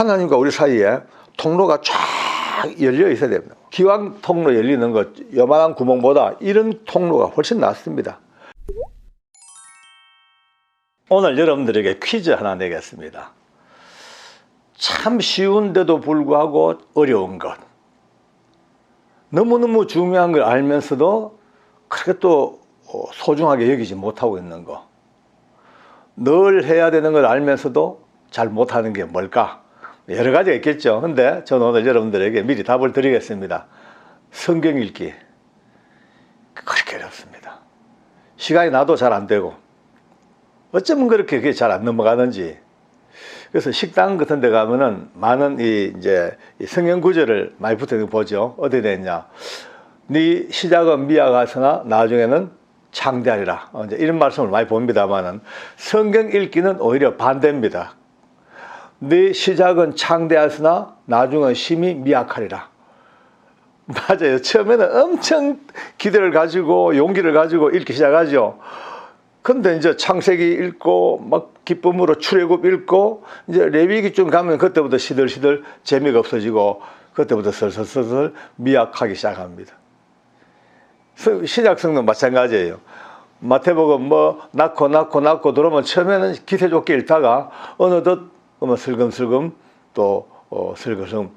하나님과 우리 사이에 통로가 쫙 열려 있어야 됩니다. 기왕 통로 열리는 것, 요만한 구멍보다 이런 통로가 훨씬 낫습니다. 오늘 여러분들에게 퀴즈 하나 내겠습니다. 참 쉬운데도 불구하고 어려운 것, 너무너무 중요한 걸 알면서도 그렇게 또 소중하게 여기지 못하고 있는 거, 늘 해야 되는 걸 알면서도 잘 못하는 게 뭘까? 여러 가지가 있겠죠. 근데 저는 오늘 여러분들에게 미리 답을 드리겠습니다. 성경 읽기. 그렇게 어렵습니다. 시간이 나도 잘 안 되고, 어쩌면 그렇게 그게 잘 안 넘어가는지. 그래서 식당 같은 데 가면은 많은 이 성경 구절을 많이 붙어 있는 거 보죠. 어디 됐냐? 네 시작은 미약하으나 나중에는 창대하리라. 이제 이런 말씀을 많이 봅니다만은 성경 읽기는 오히려 반대입니다. 네 시작은 창대하으나 나중은 심히 미약하리라. 맞아요. 처음에는 엄청 기대를 가지고 용기를 가지고 읽기 시작하죠. 근데 이제 창세기 읽고 막 기쁨으로 출애굽 읽고 이제 레위기쯤 가면 그때부터 시들시들 재미가 없어지고 그때부터 슬슬슬슬 미약하기 시작합니다. 신약성도 마찬가지예요. 마태복음 낳고 들어오면 처음에는 기세 좋게 읽다가 어느덧 슬금슬금 또 슬금슬금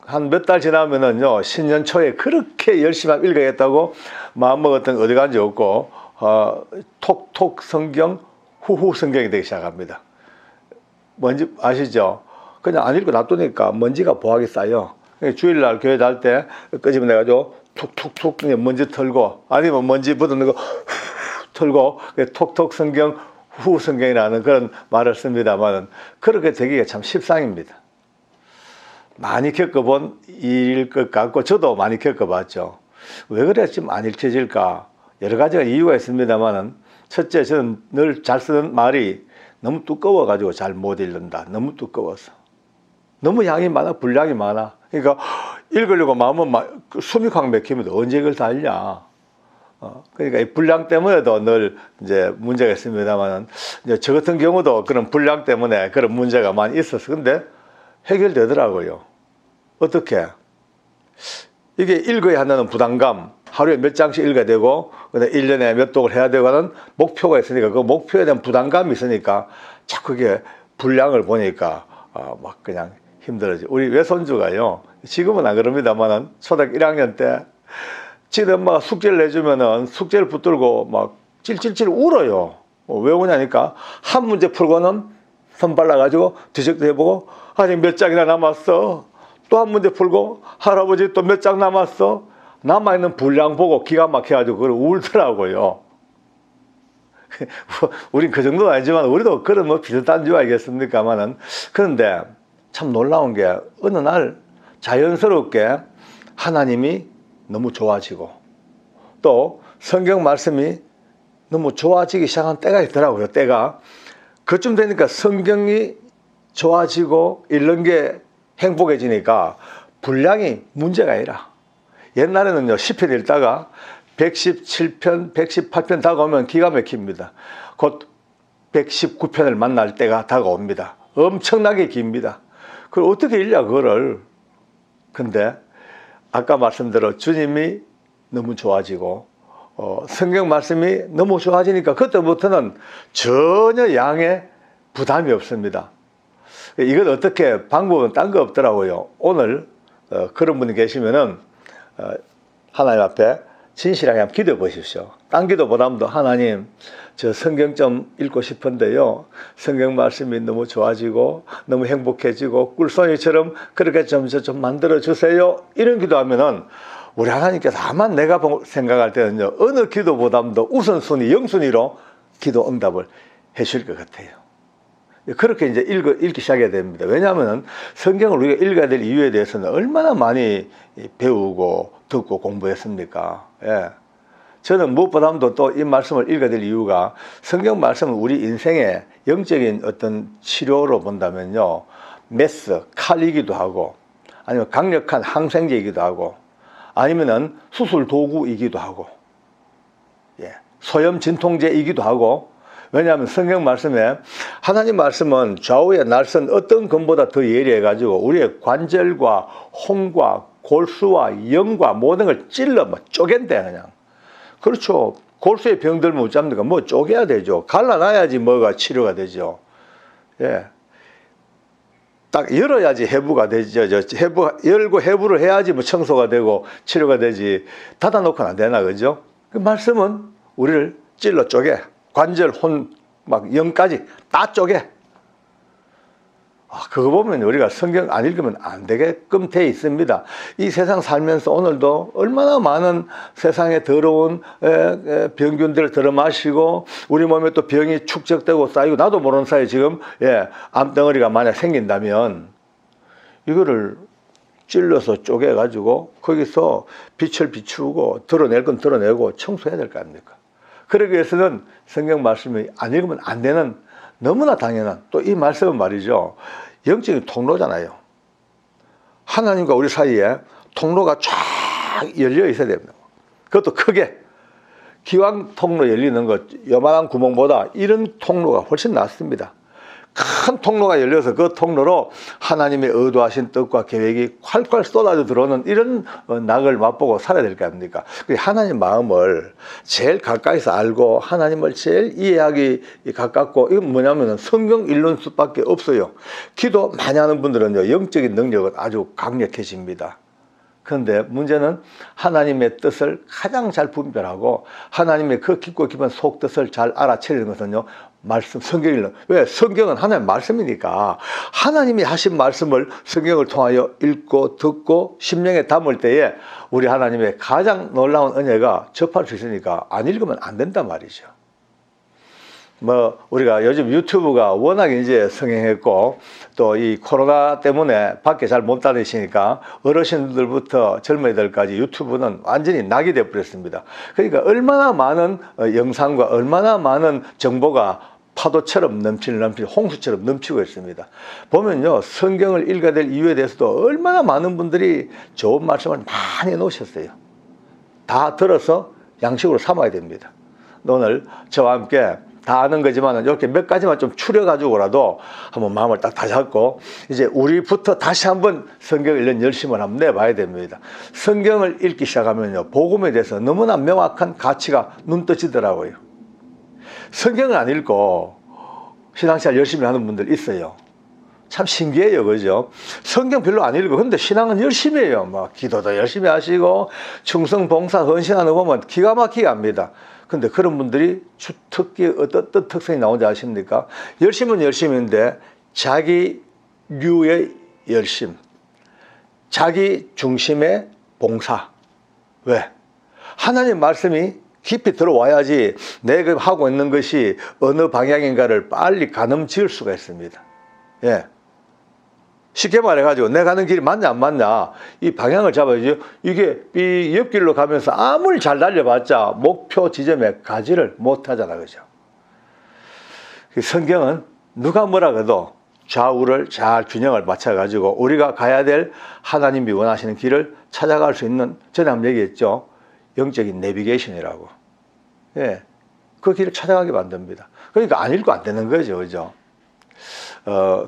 한 몇 달 지나면은요, 신년 초에 그렇게 열심히 읽어야겠다고 마음먹었던 어디 간지 없고 톡톡 성경, 후후 성경이 되기 시작합니다. 뭔지 아시죠? 그냥 안 읽고 놔두니까 먼지가 보하게 쌓여. 주일날 교회 다닐 때 끄집어내가지고 툭툭툭 먼지 털고, 아니면 먼지 묻어는 거 털고, 톡톡 성경, 후후 성경이라는 그런 말을 씁니다만, 그렇게 되기가 참 십상입니다. 많이 겪어본 일일 것 같고, 저도 많이 겪어봤죠. 왜 그래 지금 안 읽혀질까? 여러 가지가 이유가 있습니다만은, 첫째, 저는 늘 잘 쓰는 말이 너무 두꺼워가지고 잘 못 읽는다. 너무 두꺼워서. 너무 양이 많아, 분량이 많아. 그러니까 읽으려고 마음은 숨이 확 막힙니다. 언제 이걸 다 읽냐. 그러니까 이 분량 때문에도 늘 이제 문제가 있습니다만은, 이제 저 같은 경우도 그런 분량 때문에 그런 문제가 많이 있었어. 근데 해결되더라고요. 어떻게? 이게 읽어야 한다는 부담감, 하루에 몇 장씩 읽어야 되고, 1년에 몇 독을 해야 되고 하는 목표가 있으니까, 그 목표에 대한 부담감이 있으니까, 자꾸 이게 분량을 보니까, 막 그냥 힘들어지. 우리 외손주가요, 지금은 안 그럽니다만은, 초등학교 1학년 때, 지금 엄마가 숙제를 내주면은, 숙제를 붙들고 막 찔찔찔 울어요. 왜 우냐니까, 한 문제 풀고는 손 발라가지고 뒤적도 해보고, 아직 몇 장이나 남았어. 또 한 문제 풀고, 할아버지 또 몇 장 남았어. 남아있는 분량 보고 기가 막혀가지고 그걸 울더라고요. 우린 그 정도는 아니지만 우리도 그런 비슷한 줄 알겠습니까만은. 그런데 참 놀라운 게 어느 날 자연스럽게 하나님이 너무 좋아지고 또 성경 말씀이 너무 좋아지기 시작한 때가 있더라고요. 때가 그쯤 되니까 성경이 좋아지고 읽는 게 행복해지니까 분량이 문제가 아니라, 옛날에는요, 10편 읽다가 117편, 118편 다가오면 기가 막힙니다. 곧 119편을 만날 때가 다가옵니다. 엄청나게 깁니다. 그걸 어떻게 읽냐, 그거를. 근데 아까 말씀대로 주님이 너무 좋아지고 성경 말씀이 너무 좋아지니까 그때부터는 전혀 양에 부담이 없습니다. 이건 어떻게 방법은 딴 거 없더라고요. 오늘 그런 분이 계시면은 하나님 앞에 진실하게 한번 기도해 보십시오. 딴 기도보다도 하나님, 저 성경 좀 읽고 싶은데요, 성경 말씀이 너무 좋아지고 너무 행복해지고 꿀송이처럼 그렇게 좀 만들어 주세요. 이런 기도하면은 우리 하나님께서 아마 내가 생각할 때는요, 어느 기도보다도 우선순위, 영순위로 기도 응답을 해 주실 것 같아요. 그렇게 이제 읽기 시작해야 됩니다. 왜냐하면 성경을 우리가 읽어야 될 이유에 대해서는 얼마나 많이 배우고 듣고 공부했습니까? 예. 저는 무엇보다도 또 이 말씀을 읽어야 될 이유가, 성경 말씀은 우리 인생의 영적인 어떤 치료로 본다면요, 메스, 칼이기도 하고, 아니면 강력한 항생제이기도 하고, 아니면은 수술 도구이기도 하고, 예, 소염 진통제이기도 하고. 왜냐하면 성경 말씀에 하나님 말씀은 좌우의 날선 어떤 검보다 더 예리해가지고 우리의 관절과 혼과 골수와 영과 모든 걸 찔러 쪼갠대 그냥. 그렇죠. 골수의 병들면 어쩝니까? 뭐 쪼개야 되죠. 갈라놔야지 뭐가 치료가 되죠. 예. 딱 열어야지 해부가 되죠. 열고 해부를 해야지 뭐 청소가 되고 치료가 되지. 닫아놓고는 안 되나, 그죠? 그 말씀은 우리를 찔러 쪼개. 관절, 혼, 영까지 다 쪼개. 그거 보면 우리가 성경 안 읽으면 안 되게끔 돼 있습니다. 이 세상 살면서 오늘도 얼마나 많은 세상에 더러운 병균들을 들어마시고 우리 몸에 또 병이 축적되고 쌓이고 나도 모르는 사이에 지금 암덩어리가 만약 생긴다면 이거를 찔러서 쪼개가지고 거기서 빛을 비추고 드러낼 건 드러내고 청소해야 될 거 아닙니까? 그러기 위해서는 성경 말씀이 안 읽으면 안 되는 너무나 당연한 또 이 말씀은 말이죠. 영적인 통로잖아요. 하나님과 우리 사이에 통로가 쫙 열려 있어야 됩니다. 그것도 크게 기왕 통로 열리는 것 요만한 구멍보다 이런 통로가 훨씬 낫습니다. 큰 통로가 열려서 그 통로로 하나님의 의도하신 뜻과 계획이 콸콸 쏟아져 들어오는 이런 낙을 맛보고 살아야 될 거 아닙니까? 하나님 마음을 제일 가까이서 알고 하나님을 제일 이해하기 가깝고 이건 뭐냐면 성경 읽는 수밖에 없어요. 기도 많이 하는 분들은요 영적인 능력은 아주 강력해집니다. 그런데 문제는 하나님의 뜻을 가장 잘 분별하고 하나님의 그 깊고 깊은 속뜻을 잘 알아채리는 것은요 말씀, 성경을. 왜? 성경은 하나님의 말씀이니까 하나님이 하신 말씀을 성경을 통하여 읽고 듣고 심령에 담을 때에 우리 하나님의 가장 놀라운 은혜가 접할 수 있으니까 안 읽으면 안 된단 말이죠. 우리가 요즘 유튜브가 워낙 이제 성행했고 또 이 코로나 때문에 밖에 잘 못 다니시니까 어르신들부터 젊은이들까지 유튜브는 완전히 낙이 되어 버렸습니다. 그러니까 얼마나 많은 영상과 얼마나 많은 정보가 파도처럼 홍수처럼 넘치고 있습니다. 보면요 성경을 읽어야 될 이유에 대해서도 얼마나 많은 분들이 좋은 말씀을 많이 해놓으셨어요. 다 들어서 양식으로 삼아야 됩니다. 오늘 저와 함께 다 아는 거지만 이렇게 몇 가지만 좀 추려가지고라도 한번 마음을 딱 다잡고 이제 우리부터 다시 한번 성경 읽는 열심을 한번 내봐야 됩니다. 성경을 읽기 시작하면요 복음에 대해서 너무나 명확한 가치가 눈떠지더라고요. 성경을 안 읽고 신앙생활 열심히 하는 분들 있어요. 참 신기해요, 그죠? 성경 별로 안 읽고 근데 신앙은 열심히 해요. 기도도 열심히 하시고 충성, 봉사, 헌신하는 거 보면 기가 막히게 합니다. 근데 그런 분들이 특히 어떤 특성이 나오는지 아십니까? 열심은 열심인데 자기류의 열심, 자기 중심의 봉사. 왜? 하나님 말씀이 깊이 들어와야지 내가 하고 있는 것이 어느 방향인가를 빨리 가늠 지을 수가 있습니다. 예. 쉽게 말해가지고 내가 가는 길이 맞냐 안 맞냐 이 방향을 잡아야지. 이게 이 옆길로 가면서 아무리 잘 달려봤자 목표 지점에 가지를 못하잖아, 그죠? 성경은 누가 뭐라 그래도 좌우를 잘 균형을 맞춰가지고 우리가 가야 될 하나님이 원하시는 길을 찾아갈 수 있는, 전에 한번 얘기했죠, 영적인 내비게이션이라고. 예, 그 길을 찾아가게 만듭니다. 그러니까 안 읽고 안 되는 거죠, 그죠?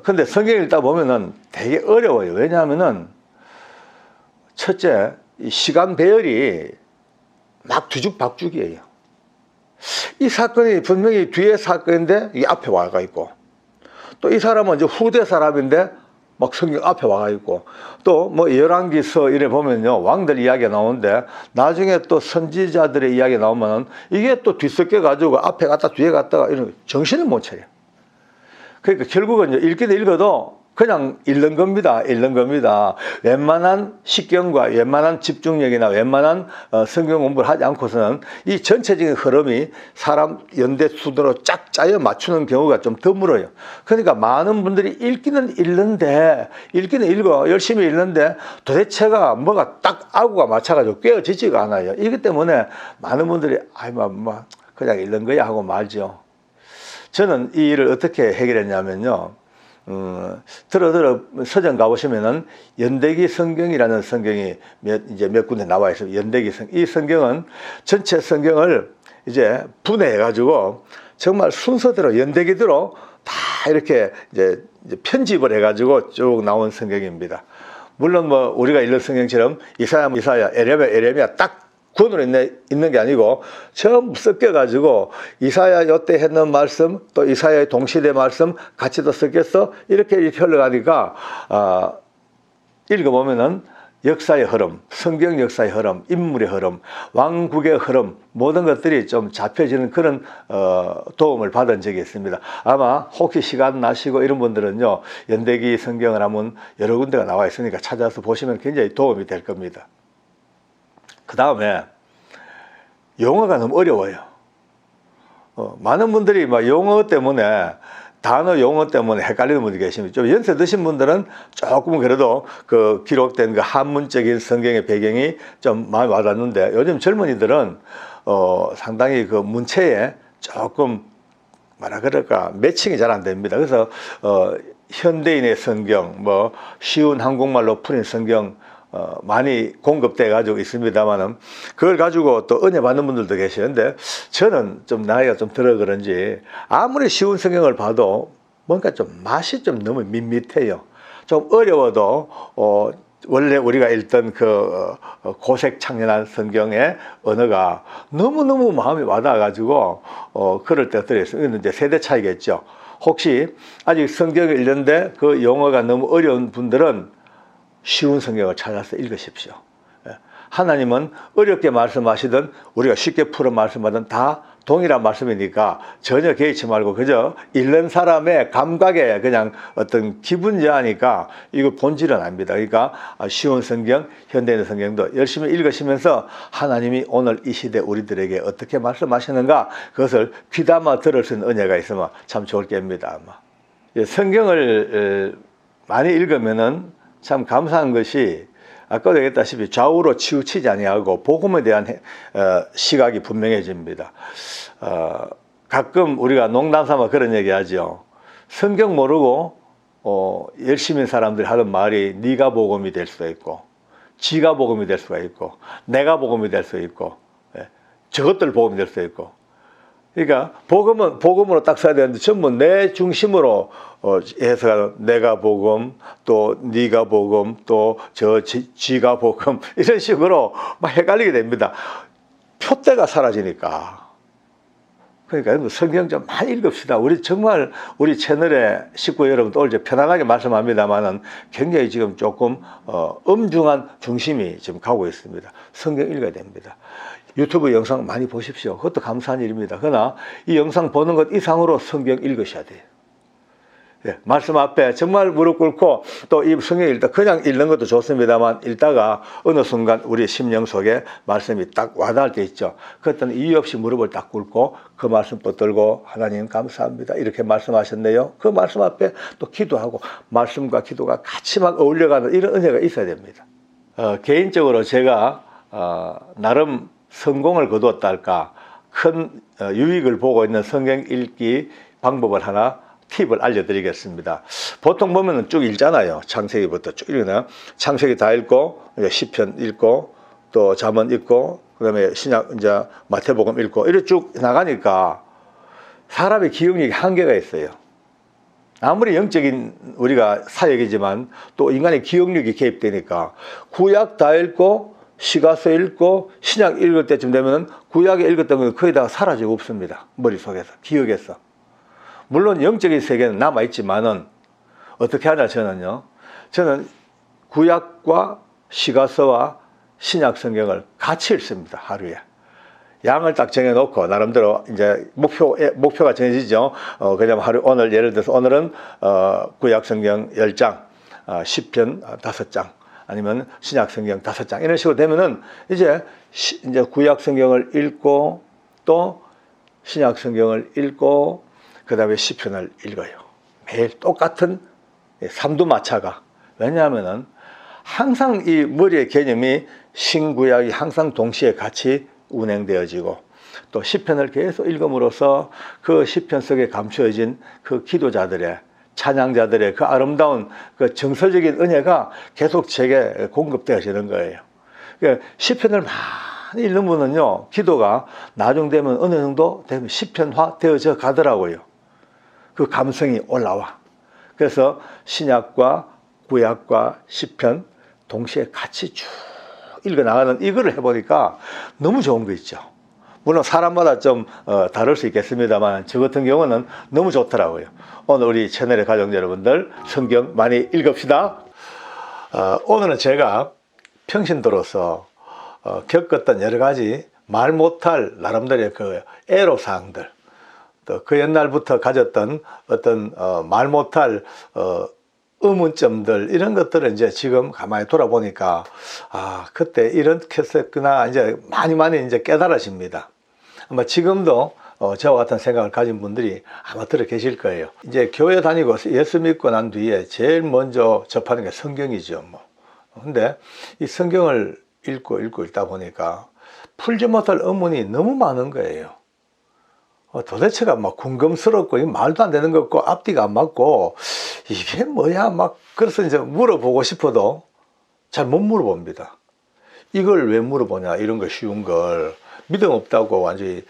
근데 성경 읽다 보면은 되게 어려워요. 왜냐하면은 첫째, 이 시간 배열이 막 뒤죽박죽이에요. 이 사건이 분명히 뒤에 사건인데 이 앞에 와가 있고, 또 이 사람은 이제 후대 사람인데 막 성경 앞에 와가 있고, 또 뭐 열왕기서 이래 보면요 왕들 이야기가 나오는데 나중에 또 선지자들의 이야기가 나오면은 이게 또 뒤섞여 가지고 앞에 갔다 뒤에 갔다가 이런 정신을 못 차려. 그러니까 결국은 읽기도 읽어도 그냥 읽는 겁니다. 읽는 겁니다. 웬만한 식견과 웬만한 집중력이나 웬만한 성경 공부를 하지 않고서는 이 전체적인 흐름이 사람 연대 수도로 쫙 짜여 맞추는 경우가 좀 드물어요. 그러니까 많은 분들이 읽기는 읽는데, 읽기는 읽어 열심히 읽는데 도대체가 뭐가 딱 아구가 맞춰가지고 꿰어지지가 않아요. 이기 때문에 많은 분들이 그냥 읽는 거야 하고 말죠. 저는 이 일을 어떻게 해결했냐면요. 서점 가보시면은 연대기 성경이라는 성경이 몇 군데 나와 있어요. 연대기 이 성경은 전체 성경을 이제 분해해가지고 정말 순서대로 연대기대로 다 이렇게 이제 편집을 해가지고 쭉 나온 성경입니다. 물론 뭐 우리가 읽는 성경처럼 이사야, 에레미야 딱 구원으로 있는 게 아니고 전부 섞여가지고 이사야 요때 했는 말씀 또 이사야의 동시대 말씀 같이 또 섞여서 이렇게 흘러가니까 읽어보면은 역사의 흐름, 성경 역사의 흐름, 인물의 흐름, 왕국의 흐름 모든 것들이 좀 잡혀지는 그런 도움을 받은 적이 있습니다. 아마 혹시 시간 나시고 이런 분들은요 연대기 성경을 하면 여러 군데가 나와 있으니까 찾아서 보시면 굉장히 도움이 될 겁니다. 그 다음에 용어가 너무 어려워요. 많은 분들이 막 용어 때문에 단어 용어 때문에 헷갈리는 분들이 계십니다. 좀 연세 드신 분들은 조금 그래도 그 기록된 그 한문적인 성경의 배경이 좀 많이 와닿는데 요즘 젊은이들은 상당히 그 문체에 조금 뭐라 그럴까 매칭이 잘 안 됩니다. 그래서 현대인의 성경, 뭐 쉬운 한국말로 풀인 성경 많이 공급돼 가지고 있습니다만은 그걸 가지고 또 은혜 받는 분들도 계시는데 저는 좀 나이가 좀 들어 그런지 아무리 쉬운 성경을 봐도 뭔가 좀 맛이 좀 너무 밋밋해요. 좀 어려워도 원래 우리가 읽던 그 고색 창연한 성경의 언어가 너무너무 마음이 와닿아 가지고 그럴 때가 있어요. 이건 이제 세대 차이겠죠. 혹시 아직 성경을 읽는데 그 용어가 너무 어려운 분들은 쉬운 성경을 찾아서 읽으십시오. 하나님은 어렵게 말씀하시든 우리가 쉽게 풀어 말씀하든 다 동일한 말씀이니까 전혀 개의치 말고 그저 읽는 사람의 감각에 그냥 어떤 기분 여하니까 이거 본질은 아닙니다. 그러니까 쉬운 성경, 현대인 성경도 열심히 읽으시면서 하나님이 오늘 이 시대 우리들에게 어떻게 말씀하시는가 그것을 귀담아 들을 수 있는 은혜가 있으면 참 좋을 게입니다. 아마 성경을 많이 읽으면은 참 감사한 것이 아까도 얘기했다시피 좌우로 치우치지 아니하고 복음에 대한 시각이 분명해집니다. 가끔 우리가 농담 삼아 그런 얘기하죠. 성경 모르고 열심히 사람들이 하는 말이 네가 복음이 될 수가 있고 지가 복음이 될 수가 있고 내가 복음이 될 수 있고 저것들 복음이 될 수 있고 그러니까 복음은 복음으로 딱 써야 되는데 전부 내 중심으로 해서 내가 복음 또 네가 복음 또 저 지가 복음 이런 식으로 막 헷갈리게 됩니다. 표대가 사라지니까. 그러니까 성경 좀 많이 읽읍시다. 우리 정말 우리 채널의 식구 여러분도 오늘 편안하게 말씀합니다만은 굉장히 지금 조금 엄중한 중심이 지금 가고 있습니다. 성경 읽어야 됩니다. 유튜브 영상 많이 보십시오. 그것도 감사한 일입니다. 그러나 이 영상 보는 것 이상으로 성경 읽으셔야 돼요. 말씀 앞에 정말 무릎 꿇고 또 이 성경 읽다 그냥 읽는 것도 좋습니다만 읽다가 어느 순간 우리 심령 속에 말씀이 딱 와닿을 때 있죠. 그때는 이유 없이 무릎을 딱 꿇고 그 말씀 붙들고 하나님 감사합니다. 이렇게 말씀하셨네요. 그 말씀 앞에 또 기도하고 말씀과 기도가 같이 막 어울려가는 이런 은혜가 있어야 됩니다. 개인적으로 제가 나름 성공을 거두었다 할까 큰 유익을 보고 있는 성경 읽기 방법을 하나 팁을 알려드리겠습니다. 보통 보면은 쭉 읽잖아요. 창세기부터 쭉 읽잖아요. 창세기 다 읽고 시편 읽고 또 잠언 읽고 그다음에 신약 이제 마태복음 읽고 이렇게 쭉 나가니까 사람의 기억력이 한계가 있어요. 아무리 영적인 우리가 사역이지만 또 인간의 기억력이 개입되니까 구약 다 읽고 시가서 읽고 신약 읽을 때쯤 되면은 구약에 읽었던 건 거의 다 사라지고 없습니다. 머릿속에서 기억에서. 물론 영적인 세계는 남아있지만은 어떻게 하냐 저는 구약과 시가서와 신약 성경을 같이 읽습니다. 하루에. 양을 딱 정해놓고 나름대로 이제 목표가 정해지죠. 그냥 하루 오늘 예를 들어서 오늘은 구약 성경 10장, 시편 5장 아니면 신약 성경 5장 이런 식으로 되면은 이제 구약 성경을 읽고 또 신약 성경을 읽고 그 다음에 시편을 읽어요. 매일 똑같은 삼두마차가. 왜냐하면은 항상 이 머리의 개념이 신구약이 항상 동시에 같이 운행되어지고 또 시편을 계속 읽음으로써 그 시편 속에 감추어진 그 기도자들의 찬양자들의 그 아름다운 그 정서적인 은혜가 계속 제게 공급되어지는 거예요. 그러니까 시편을 많이 읽으면요, 기도가 나중 되면 어느 정도 되면 시편화 되어져 가더라고요. 그 감성이 올라와. 그래서 신약과 구약과 시편 동시에 같이 쭉 읽어나가는 이거를 해보니까 너무 좋은 거 있죠. 물론 사람마다 좀 다를 수 있겠습니다만 저 같은 경우는 너무 좋더라고요. 오늘 우리 채널의 가족 여러분들 성경 많이 읽읍시다. 오늘은 제가 평신도로서 겪었던 여러 가지 말 못할 나름대로의 그 애로사항들, 또 그 옛날부터 가졌던 어떤 말 못할 의문점들, 이런 것들을 이제 지금 가만히 돌아보니까 그때 이렇게 했었구나, 이제 많이 이제 깨달아집니다. 아마 지금도 저와 같은 생각을 가진 분들이 아마 들어 계실 거예요. 이제 교회 다니고 예수 믿고 난 뒤에 제일 먼저 접하는 게 성경이죠. 근데 이 성경을 읽고 읽다 보니까 풀지 못할 의문이 너무 많은 거예요. 도대체가 막 궁금스럽고 말도 안 되는 것 같고 앞뒤가 안 맞고 이게 뭐야 막, 그래서 이제 물어보고 싶어도 잘 못 물어봅니다. 이걸 왜 물어보냐, 이런 거 쉬운 걸 믿음 없다고 완전히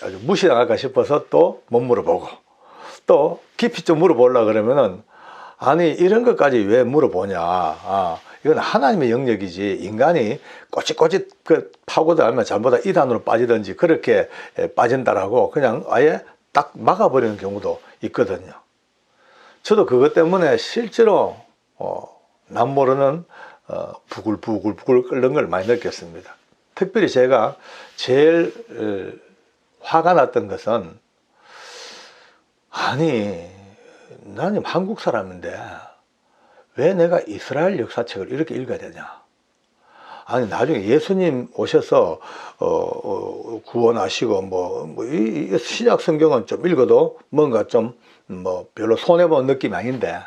아주 무시당할까 싶어서 또 못 물어보고, 또 깊이 좀 물어보려고 그러면은 아니 이런 것까지 왜 물어보냐, 이건 하나님의 영역이지 인간이 꼬치꼬치 그 파고들면 잘못하 이단으로 빠지든지 그렇게 빠진다라고 그냥 아예 딱 막아버리는 경우도 있거든요. 저도 그것 때문에 실제로 남 모르는 부글부글 끓는 걸 많이 느꼈습니다. 특별히 제가 제일 화가 났던 것은, 아니 나는 한국 사람인데 왜 내가 이스라엘 역사책을 이렇게 읽어야 되냐. 아니 나중에 예수님 오셔서 구원하시고 이 신약 성경은 좀 읽어도 뭔가 좀 별로 손해보는 느낌이 아닌데,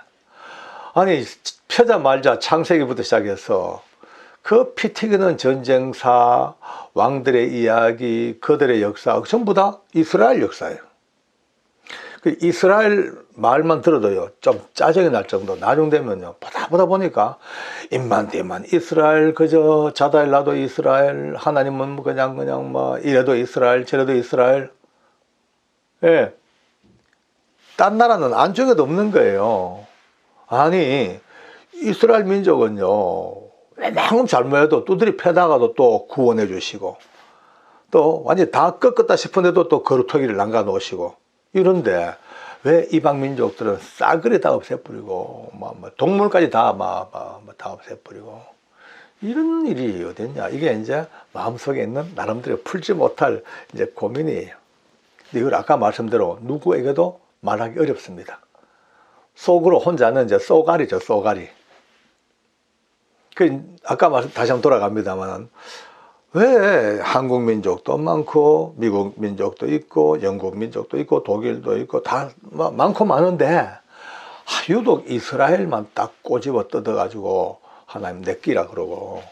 아니 펴자 말자 창세기부터 시작해서 그 피 튀기는 전쟁사, 왕들의 이야기, 그들의 역사 전부 다 이스라엘 역사예요. 그 이스라엘 말만 들어도요 좀 짜증이 날 정도, 나중 되면요 보다 보니까 입만 대만 이스라엘, 그저 자다일 나도 이스라엘, 하나님은 그냥 뭐 이래도 이스라엘 저래도 이스라엘. 예, 딴 나라는 안쪽에도 없는 거예요. 아니 이스라엘 민족은요 웬만큼 잘못해도 두드리 패다가도 또 구원해 주시고, 또 완전히 다 꺾었다 싶은데도 또 거루터기를 남가 놓으시고, 이런데 왜 이방 민족들은 싸그리 다 없애버리고 동물까지 다 없애버리고, 이런 일이 어딨냐. 이게 이제 마음속에 있는 나름대로 풀지 못할 이제 고민이에요. 근데 이걸 아까 말씀대로 누구에게도 말하기 어렵습니다. 속으로 혼자는 이제 쏘가리죠, 쏘가리. 아까 다시 한번 돌아갑니다만, 왜 한국 민족도 많고 미국 민족도 있고 영국 민족도 있고 독일도 있고 다 많고 많은데 유독 이스라엘만 딱 꼬집어 뜯어가지고 하나님 내 끼라 그러고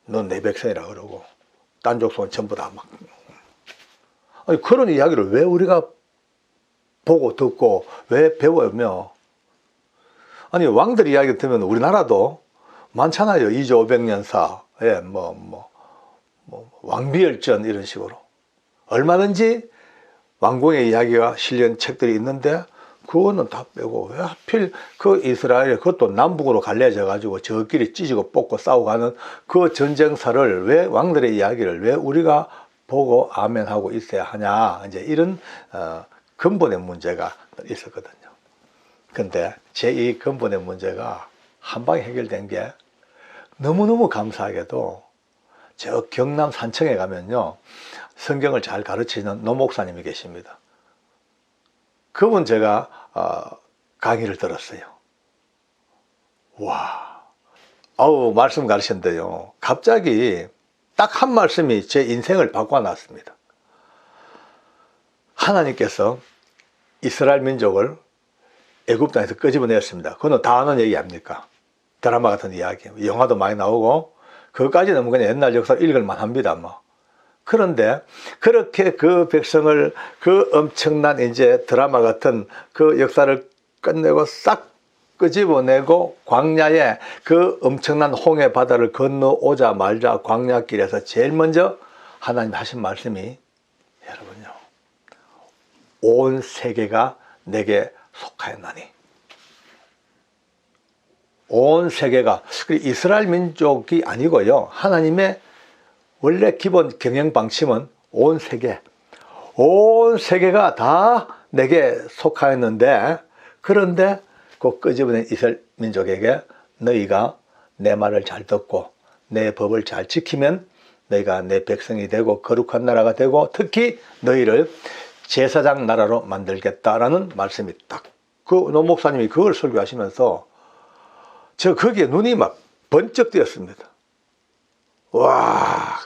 넌 내 백성이라 그러고 딴 족속은 전부 다 막, 아니 그런 이야기를 왜 우리가 보고 듣고 왜 배우며, 아니 왕들 이야기 들으면 우리나라도 많잖아요. 2조 500년사 왕비열전 이런 식으로 얼마든지 왕궁의 이야기가 실린 책들이 있는데 그거는 다 빼고 왜 하필 그 이스라엘에, 그것도 남북으로 갈라져 가지고 저끼리 찢고 뽑고 싸우고 그 전쟁사를 왜, 왕들의 이야기를 왜 우리가 보고 아멘하고 있어야 하냐, 이제 이런 근본의 문제가 있었거든요. 근데 제 이 근본의 문제가 한 방에 해결된 게 너무너무 감사하게도 저 경남 산청에 가면요 성경을 잘 가르치는 노 목사님이 계십니다. 그분 제가 강의를 들었어요. 와, 말씀 가르쳤는데요 갑자기 딱 한 말씀이 제 인생을 바꿔놨습니다. 하나님께서 이스라엘 민족을 애굽 땅에서 끄집어내었습니다. 그거는 다 아는 얘기 아닙니까? 드라마 같은 이야기, 영화도 많이 나오고 그것까지는 그냥 옛날 역사를 읽을만 합니다. 그런데 그렇게 그 백성을 그 엄청난 이제 드라마 같은 그 역사를 끝내고 싹 끄집어내고 광야에 그 엄청난 홍해 바다를 건너오자마자 광야길에서 제일 먼저 하나님 하신 말씀이 여러분요, 온 세계가 내게 속하였나니. 온 세계가, 이스라엘 민족이 아니고요, 하나님의 원래 기본 경영 방침은 온 세계가 다 내게 속하였는데, 그런데 그 끄집어낸 이스라엘 민족에게 너희가 내 말을 잘 듣고 내 법을 잘 지키면 너희가 내 백성이 되고 거룩한 나라가 되고 특히 너희를 제사장 나라로 만들겠다라는 말씀이 딱, 그 노 목사님이 그걸 설교하시면서 저 거기에 눈이 막 번쩍 뜨였습니다. 와,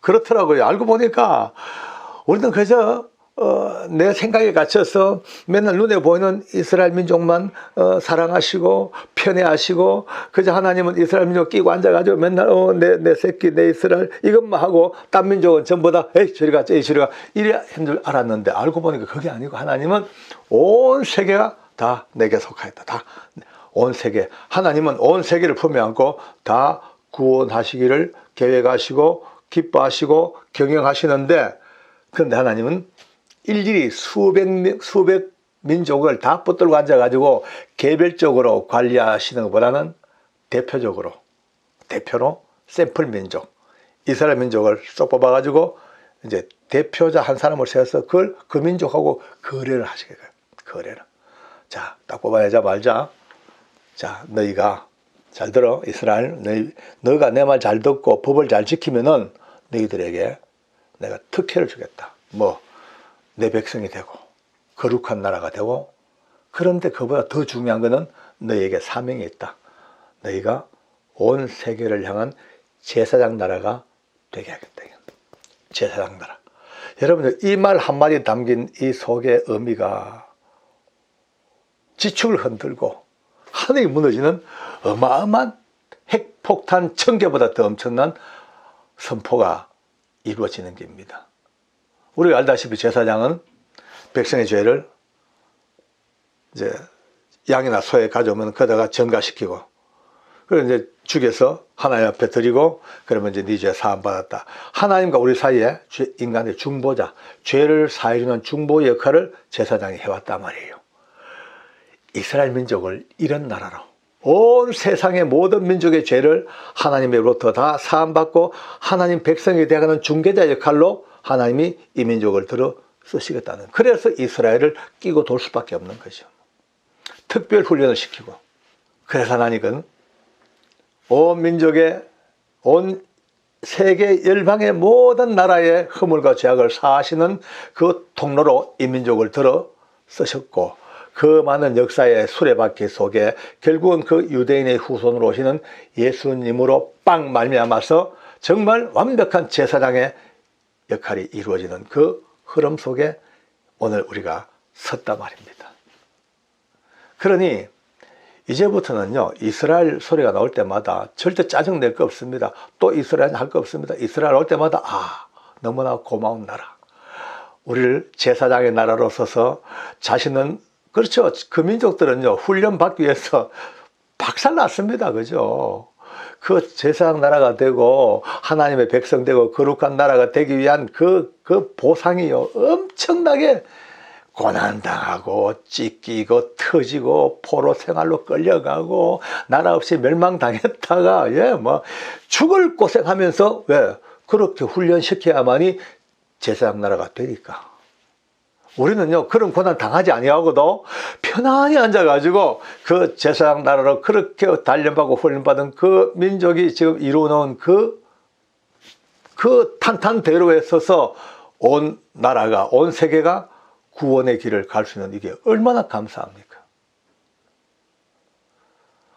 그렇더라고요. 알고 보니까 우리는 그저 내 생각에 갇혀서 맨날 눈에 보이는 이스라엘 민족만 사랑하시고 편애하시고, 그저 하나님은 이스라엘 민족 끼고 앉아가지고 맨날 내 새끼 내 이스라엘 이것만 하고 딴 민족은 전부 다 에이 저리가 저리 가 이래 힘들 알았는데, 알고 보니까 그게 아니고 하나님은 온 세계가 다 내게 속하였다. 다 온 세계, 하나님은 온 세계를 품에 안고 다 구원하시기를 계획하시고 기뻐하시고 경영하시는데, 그런데 하나님은 일일이 수백 민족을 다 붙들고 앉아가지고 개별적으로 관리하시는 것보다는 대표로 샘플 민족, 이스라엘 민족을 쏙 뽑아가지고 이제 대표자 한 사람을 세워서 그 민족하고 거래를 하시게 돼요. 거래를. 자, 딱 뽑아내자 말자. 자, 너희가 잘 들어. 이스라엘, 너희가 내 말 잘 듣고 법을 잘 지키면은 너희들에게 내가 특혜를 주겠다. 뭐, 내 백성이 되고 거룩한 나라가 되고, 그런데 그보다 더 중요한 것은 너희에게 사명이 있다. 너희가 온 세계를 향한 제사장 나라가 되게 하겠다. 제사장 나라. 여러분들, 이 말 한마디 담긴 이 속의 의미가 지축을 흔들고 하늘이 무너지는 어마어마한 핵폭탄 1000개보다 더 엄청난 선포가 이루어지는 겁니다. 우리가 알다시피 제사장은 백성의 죄를 이제 양이나 소에 가져오면 거다가 전가시키고, 그래서 이제 죽여서 하나님 앞에 드리고, 그러면 이제 네 죄 사함 받았다. 하나님과 우리 사이에 인간의 중보자, 죄를 사해주는 중보 역할을 제사장이 해왔단 말이에요. 이스라엘 민족을 이런 나라로, 온 세상의 모든 민족의 죄를 하나님으로부터 다 사함받고 하나님 백성이 되어가는 중개자 역할로 하나님이 이 민족을 들어 쓰시겠다는, 그래서 이스라엘을 끼고 돌 수밖에 없는 거죠. 특별 훈련을 시키고, 그래서 하나님은 온 민족의, 온 세계 열방의 모든 나라의 허물과 죄악을 사하시는 그 통로로 이 민족을 들어 쓰셨고, 그 많은 역사의 수레바퀴 속에 결국은 그 유대인의 후손으로 오시는 예수님으로 빵 말미암아서 정말 완벽한 제사장의 역할이 이루어지는 그 흐름 속에 오늘 우리가 섰단 말입니다. 그러니 이제부터는요, 이스라엘 소리가 나올 때마다 절대 짜증낼 거 없습니다. 또 이스라엘 할 거 없습니다. 이스라엘 올 때마다 너무나 고마운 나라, 우리를 제사장의 나라로 서서 자신은, 그렇죠, 그 민족들은요 훈련 받기 위해서 박살났습니다. 그죠? 그 제사장 나라가 되고 하나님의 백성 되고 거룩한 나라가 되기 위한 그 보상이요 엄청나게 고난당하고 찢기고 터지고 포로 생활로 끌려가고 나라 없이 멸망당했다가 죽을 고생하면서, 왜 그렇게 훈련시켜야만이 제사장 나라가 되니까. 우리는요 그런 고난 당하지 아니하고도 편안히 앉아가지고 그 제사장 나라로 그렇게 단련받고 훈련받은 그 민족이 지금 이루어놓은 그 탄탄대로에 서서 온 나라가, 온 세계가 구원의 길을 갈 수 있는, 이게 얼마나 감사합니까?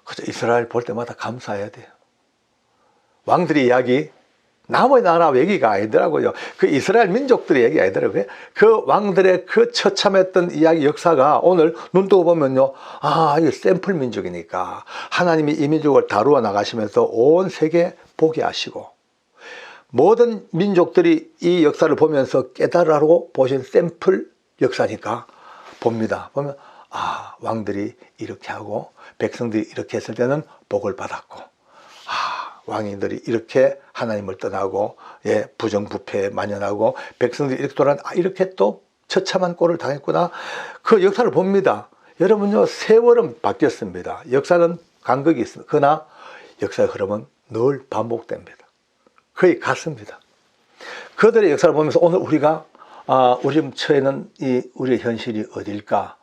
그죠? 이스라엘 볼 때마다 감사해야 돼요. 왕들의 이야기, 남의 나라 얘기가 아니더라고요. 그 이스라엘 민족들의 얘기 아니더라고요. 그 왕들의 그 처참했던 이야기 역사가 오늘 눈 뜨고 보면요, 이게 샘플 민족이니까 하나님이 이 민족을 다루어 나가시면서 온 세계 보게 하시고, 모든 민족들이 이 역사를 보면서 깨달으라고 보신 샘플 역사니까 봅니다. 보면 왕들이 이렇게 하고 백성들이 이렇게 했을 때는 복을 받았고, 왕인들이 이렇게 하나님을 떠나고, 예, 부정부패에 만연하고, 백성들이 이렇게 이렇게 또 처참한 꼴을 당했구나. 그 역사를 봅니다. 여러분요, 세월은 바뀌었습니다. 역사는 간극이 있습니다. 그러나 역사의 흐름은 늘 반복됩니다. 거의 같습니다. 그들의 역사를 보면서 오늘 우리가 우리 처해는 우리의 현실이 어딜까?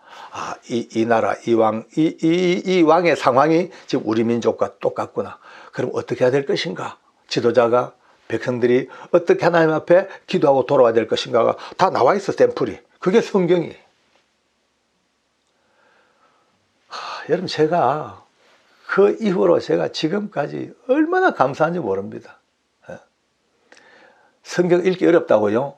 이 나라, 이 왕의 상황이 지금 우리 민족과 똑같구나. 그럼 어떻게 해야 될 것인가? 지도자가, 백성들이 어떻게 하나님 앞에 기도하고 돌아와야 될 것인가가 다 나와 있어, 샘플이. 그게 성경이에요. 여러분, 제가 그 이후로 제가 지금까지 얼마나 감사한지 모릅니다. 성경 읽기 어렵다고요?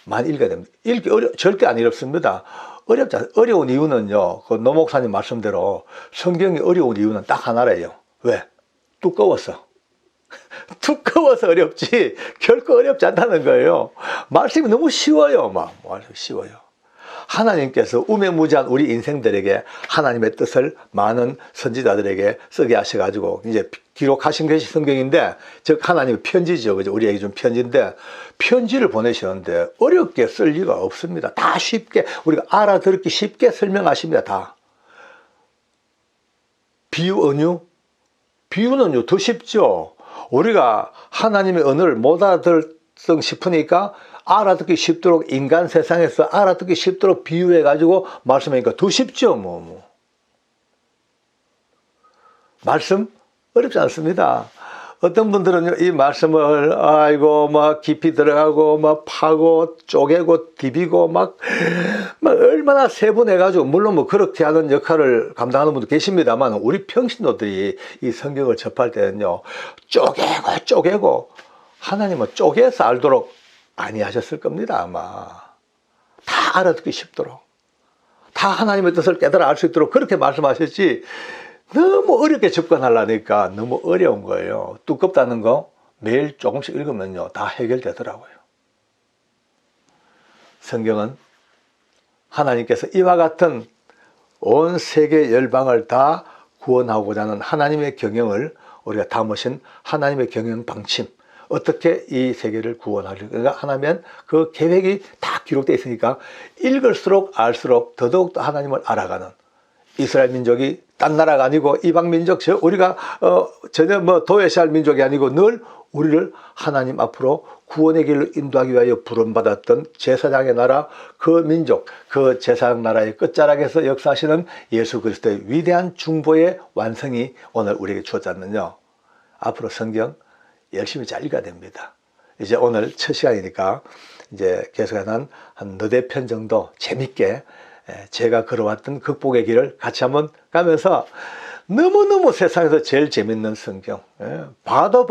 많이 읽어야 됩니다. 읽기 절대 안 어렵습니다. 어렵지 않아요. 어려운 이유는요, 그 노 목사님 말씀대로 성경이 어려운 이유는 딱 하나래요. 왜? 두꺼워서. 두꺼워서 어렵지 결코 어렵지 않다는 거예요. 말씀이 너무 쉬워요. 쉬워요. 하나님께서 우매무지한 우리 인생들에게 하나님의 뜻을 많은 선지자들에게 쓰게 하셔가지고 이제 기록하신 것이 성경인데, 즉 하나님의 편지죠. 그죠? 우리에게 준 편지인데, 편지를 보내셨는데 어렵게 쓸 리가 없습니다. 다 쉽게, 우리가 알아듣기 쉽게 설명하십니다. 다. 비유, 은유? 비유는요 더 쉽죠. 우리가 하나님의 언어를 못 알아듣기 싶으니까 알아듣기 쉽도록, 인간 세상에서 알아듣기 쉽도록 비유해 가지고 말씀하니까 더 쉽죠. 말씀 어렵지 않습니다. 어떤 분들은 이 말씀을 깊이 들어가고 파고 쪼개고 디비고 얼마나 세분해 가지고, 물론 그렇게 하는 역할을 감당하는 분도 계십니다만, 우리 평신도들이 이 성경을 접할 때는요 쪼개고 하나님은 쪼개서 알도록 아니하셨을 겁니다. 아마 다 알아듣기 쉽도록, 다 하나님의 뜻을 깨달아 알 수 있도록 그렇게 말씀하셨지, 너무 어렵게 접근하려니까 너무 어려운 거예요. 두껍다는 거 매일 조금씩 읽으면요 다 해결되더라고요. 성경은 하나님께서 이와 같은 온 세계 열방을 다 구원하고자 하는 하나님의 경영을 우리가 담으신 하나님의 경영 방침, 어떻게 이 세계를 구원하려고, 그러니까 하나면 그 계획이 다 기록되어 있으니까 읽을수록 알수록 더더욱 더 하나님을 알아가는, 이스라엘 민족이 딴 나라가 아니고 이방 민족, 우리가 전혀 도외시할 민족이 아니고 늘 우리를 하나님 앞으로 구원의 길로 인도하기 위하여 부름받았던 제사장의 나라, 그 민족, 그 제사장 나라의 끝자락에서 역사하시는 예수 그리스도의 위대한 중보의 완성이 오늘 우리에게 주어졌는요. 앞으로 성경 열심히 잘 읽어야 됩니다. 이제 오늘 첫 시간이니까 이제 계속한 한 너댓 편 정도 재밌게 제가 걸어왔던 극복의 길을 같이 한번 가면서, 너무너무 세상에서 제일 재밌는 성경, 봐도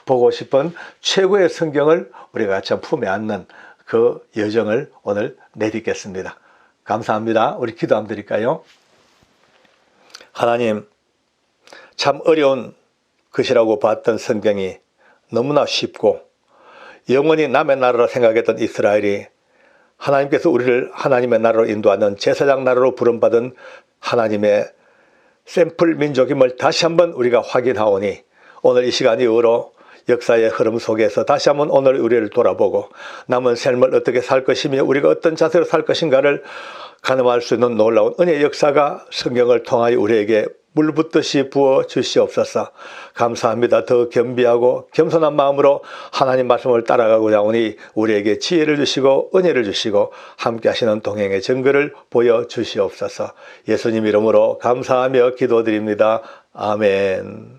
보고 싶은 최고의 성경을 우리가 같이 품에 안는 그 여정을 오늘 내딛겠습니다. 감사합니다. 우리 기도 한번 드릴까요? 하나님, 참 어려운 것이라고 봤던 성경이 너무나 쉽고, 영원히 남의 나라로 생각했던 이스라엘이 하나님께서 우리를 하나님의 나라로 인도하는 제사장 나라로 부름받은 하나님의 샘플 민족임을 다시 한번 우리가 확인하오니, 오늘 이 시간 이후로 역사의 흐름 속에서 다시 한번 오늘 우리를 돌아보고 남은 삶을 어떻게 살 것이며 우리가 어떤 자세로 살 것인가를 가늠할 수 있는 놀라운 은혜의 역사가 성경을 통하여 우리에게 물붓듯이 부어 주시옵소서. 감사합니다. 더 겸비하고 겸손한 마음으로 하나님 말씀을 따라가고자 하오니 우리에게 지혜를 주시고 은혜를 주시고 함께 하시는 동행의 증거를 보여 주시옵소서. 예수님 이름으로 감사하며 기도드립니다. 아멘.